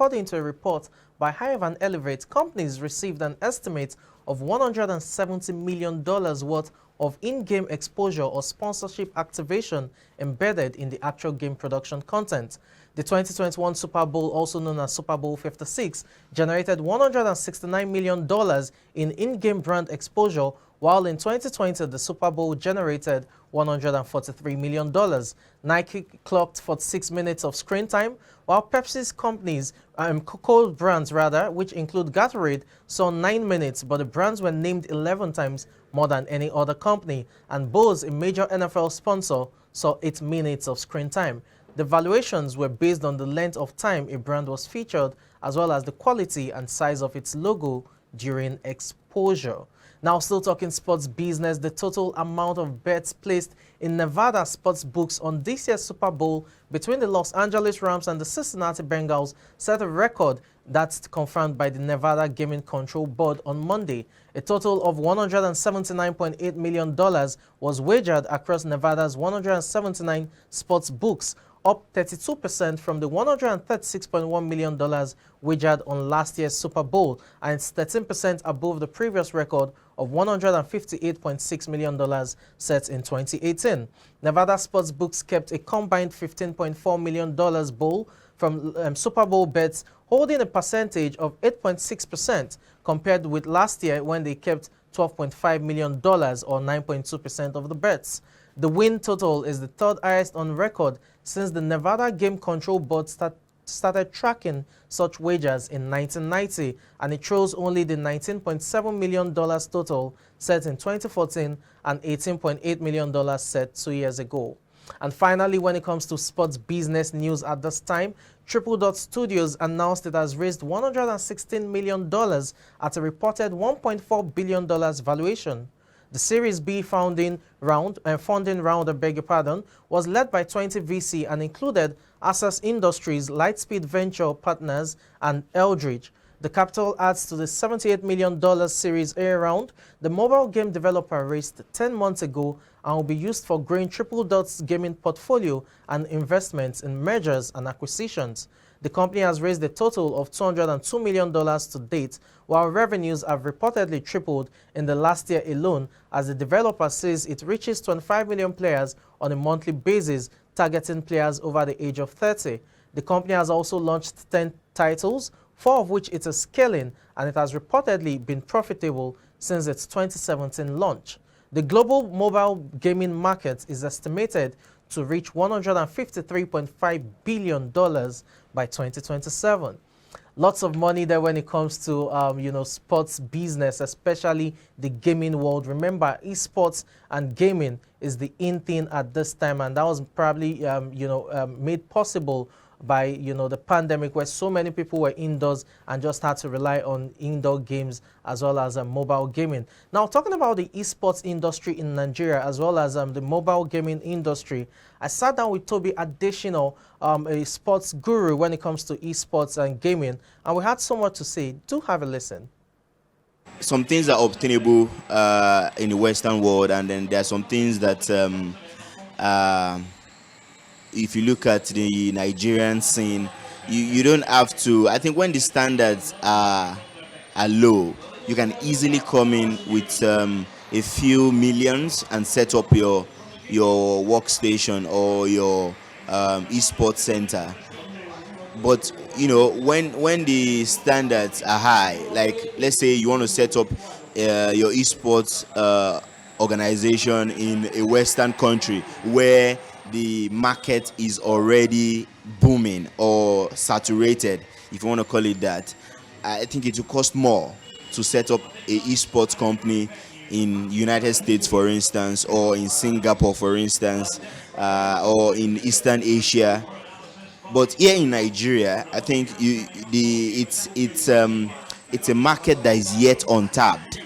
according to a report by Hive and Elevate, companies received an estimate of $170 million worth of in-game exposure or sponsorship activation embedded in the actual game production content. The 2021 Super Bowl, also known as Super Bowl 56, generated $169 million in-game brand exposure, while in 2020 the Super Bowl generated $143 million. Nike clocked 46 minutes of screen time, while Pepsi's companies, Coca-Cola brands rather, which include Gatorade, saw 9 minutes, but the brands were named 11 times more than any other company, and Bose, a major NFL sponsor, saw 8 minutes of screen time. The valuations were based on the length of time a brand was featured, as well as the quality and size of its logo during exposure. Now, still talking sports business, the total amount of bets placed in Nevada sports books on this year's Super Bowl between the Los Angeles Rams and the Cincinnati Bengals set a record that's confirmed by the Nevada Gaming Control Board on Monday. A total of $179.8 million was wagered across Nevada's 179 sports books, up 32% from the $136.1 million wagered on last year's Super Bowl, and it's 13% above the previous record of $158.6 million set in 2018. Nevada sports books kept a combined $15.4 million bowl from Super Bowl bets, holding a percentage of 8.6% compared with last year when they kept $12.5 million or 9.2% of the bets. The win total is the third highest on record since the Nevada Game Control Board started tracking such wagers in 1990, and it shows only the $19.7 million total set in 2014 and $18.8 million set 2 years ago. And finally, when it comes to sports business news at this time, Triple Dot Studios announced it has raised $116 million at a reported $1.4 billion valuation. The Series B funding round, was led by 20 VC and included Access Industries, Lightspeed Venture Partners, and Eldridge. The capital adds to the $78 million Series A round the mobile game developer raised 10 months ago and will be used for growing Triple Dot's gaming portfolio and investments in mergers and acquisitions. The company has raised a total of $202 million to date, while revenues have reportedly tripled in the last year alone, as the developer says it reaches 25 million players on a monthly basis, targeting players over the age of 30. The company has also launched 10 titles, 4 of which it is scaling, and it has reportedly been profitable since its 2017 launch. The global mobile gaming market is estimated to reach $153.5 billion by 2027. Lots of money there when it comes to sports business, especially the gaming world. Remember, esports and gaming is the in thing at this time, and that was probably made possible by the pandemic, where so many people were indoors and just had to rely on indoor games as well as mobile gaming. Now, talking about the esports industry in Nigeria as well as the mobile gaming industry, I sat down with Toby Adesina, a sports guru when it comes to esports and gaming, and we had so much to say. Do have a listen. Some things are obtainable in the Western world, and then there are some things that if you look at the Nigerian scene, you don't have to. I think when the standards are low, you can easily come in with a few millions and set up your workstation or your esports center. But when the standards are high, like let's say you want to set up your esports organization in a Western country where the market is already booming or saturated, if you want to call it that, I think it will cost more to set up a esports company in United States, for instance, or in Singapore, for instance, or in Eastern Asia. But here in Nigeria, I think it's a market that is yet untapped.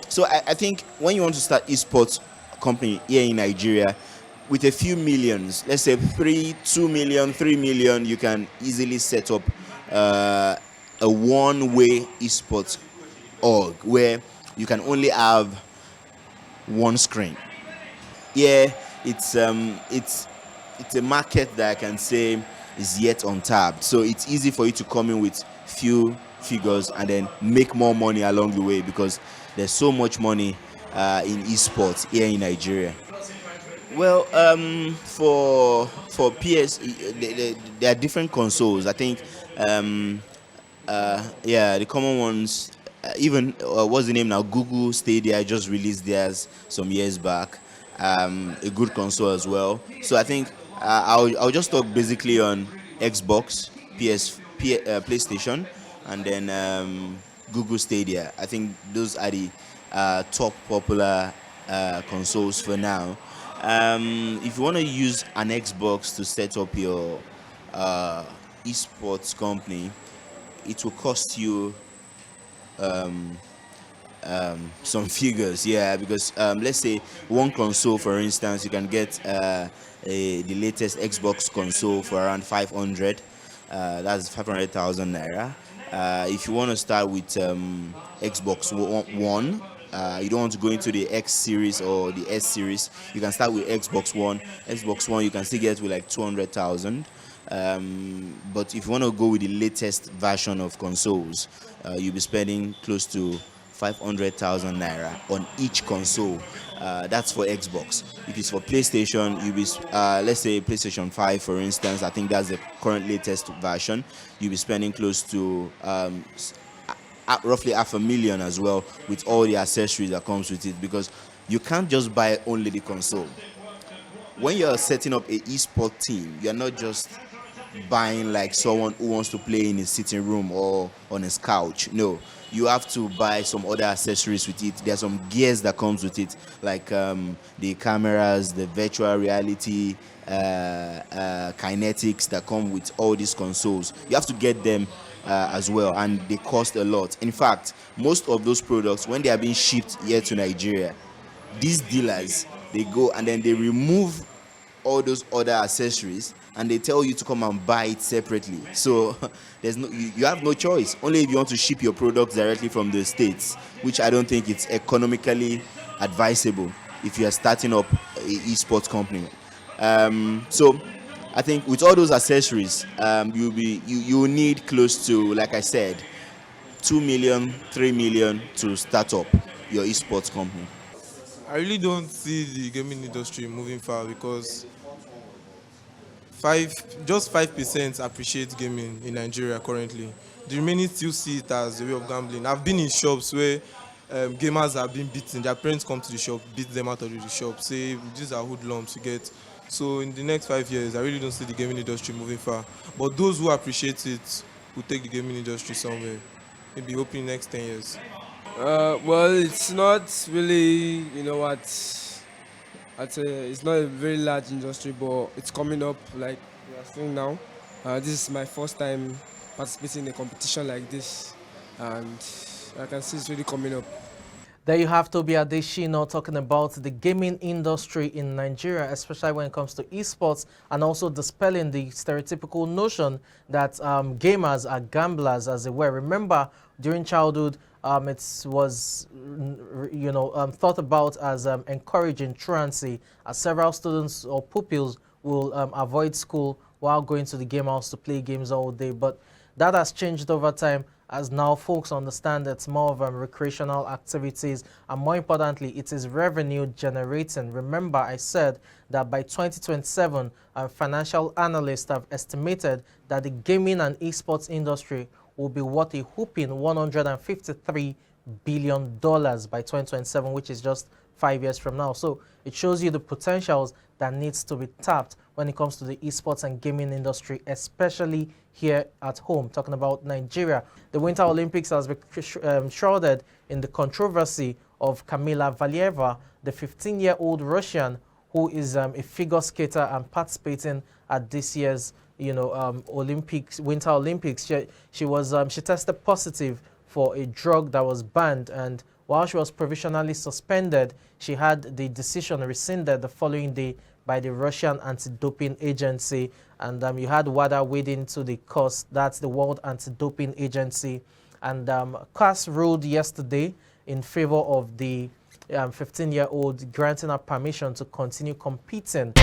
So I think when you want to start esports company here in Nigeria, with a few millions, let's say 2 million, 3 million, you can easily set up a one-way esports org where you can only have one screen. Yeah, it's a market that I can say is yet untapped. So it's easy for you to come in with few figures and then make more money along the way, because there's so much money in esports here in Nigeria. Well, for PS, there are different consoles. I think, yeah, the common ones. Even what's the name now? Google Stadia just released theirs some years back. A good console as well. So I think I'll just talk basically on Xbox, PlayStation, and then Google Stadia. I think those are the top popular consoles for now. If you want to use an Xbox to set up your esports company, it will cost you some figures, yeah, because let's say one console, for instance, you can get the latest Xbox console for around 500. That's 500,000 naira. If you want to start with Xbox One, you don't want to go into the X series or the S series, you can start with Xbox One. Xbox One you can still get with like 200,000. But if you want to go with the latest version of consoles, you'll be spending close to 500,000 naira on each console. That's for Xbox. If it's for PlayStation, you'll be let's say PlayStation 5, for instance. I think that's the current latest version. You'll be spending close to roughly 500,000 as well, with all the accessories that comes with it, because you can't just buy only the console. When you're setting up a esport team, you're not just buying like someone who wants to play in his sitting room or on his couch. No, you have to buy some other accessories with it. There's some gears that comes with it, like the cameras, the virtual reality, kinetics that come with all these consoles. You have to get them as well, and they cost a lot. In fact, most of those products, when they are being shipped here to Nigeria, these dealers, they go and then they remove all those other accessories and they tell you to come and buy it separately. So there's no, you have no choice, only if you want to ship your products directly from the States, which I don't think it's economically advisable if you are starting up a esports company. So I think with all those accessories, you will need close to, like I said, 2 million, 3 million to start up your esports company. I really don't see the gaming industry moving far, because 5% appreciate gaming in Nigeria currently. The remaining still see it as a way of gambling. I've been in shops where gamers have been beaten. Their parents come to the shop, beat them out of the shop, say these are hoodlums you get. So in the next 5 years, I really don't see the gaming industry moving far. But those who appreciate it will take the gaming industry somewhere. Maybe hoping next 10 years. Well, it's not really, it's not a very large industry, but it's coming up like we are seeing now. This is my first time participating in a competition like this, and I can see it's really coming up. There you have Toby Adeshino talking about the gaming industry in Nigeria, especially when it comes to esports, and also dispelling the stereotypical notion that gamers are gamblers, as it were. Remember, during childhood, it was, thought about as encouraging truancy, as several students or pupils will avoid school while going to the game house to play games all day. But that has changed over time, as now folks understand it's more of recreational activities, and more importantly, it is revenue generating. Remember, I said that by 2027, financial analysts have estimated that the gaming and esports industry will be worth a whopping $153 billion by 2027, which is just 5 years from now. So it shows you the potentials that needs to be tapped when it comes to the esports and gaming industry, especially here at home, talking about Nigeria. The Winter Olympics has been shrouded in the controversy of Kamila Valieva, the 15-year-old Russian who is a figure skater and participating at this year's Olympics, Winter Olympics. She tested positive for a drug that was banned, and while she was provisionally suspended, she had the decision rescinded the following day by the Russian anti-doping agency. And you had WADA wading into the cause. That's the World Anti-Doping Agency. And CAS ruled yesterday in favor of the 15-year-old, granting her permission to continue competing.